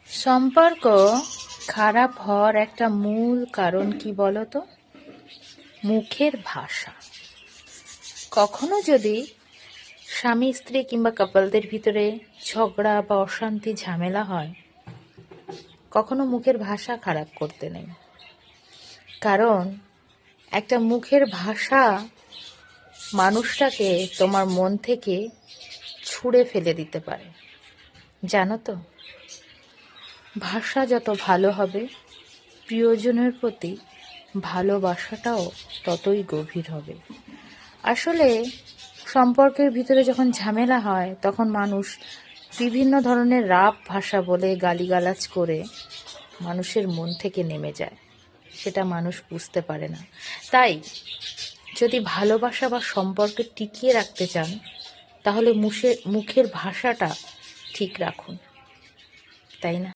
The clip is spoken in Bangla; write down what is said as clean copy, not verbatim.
সম্পর্ক খারাপ হওয়ার একটা মূল কারণ কি বলতো? মুখের ভাষা। কখনো যদি স্বামী স্ত্রী কিংবা কাপলদের ভিতরে ঝগড়া বা অশান্তি ঝামেলা হয়, কখনো মুখের ভাষা খারাপ করতে নেই। কারণ একটা মুখের ভাষা মানুষটাকে তোমার মন থেকে ছুঁড়ে ফেলে দিতে পারে। জানো তো, ভাষা যত ভালো হবে, প্রিয়জনের প্রতি ভালোবাসাটাও ততই গভীর হবে। আসলে সম্পর্কের ভিতরে যখন ঝামেলা হয়, তখন মানুষ বিভিন্ন ধরনের রাপ ভাষা বলে গালিগালাজ করে মানুষের মন থেকে নেমে যায়। সেটা মানুষ বুঝতে পারে না। তাই যদি ভালোবাসা বা সম্পর্কে টিকিয়ে রাখতে চান, তাহলে মুখের ভাষাটা ঠিক রাখুন, তাই না?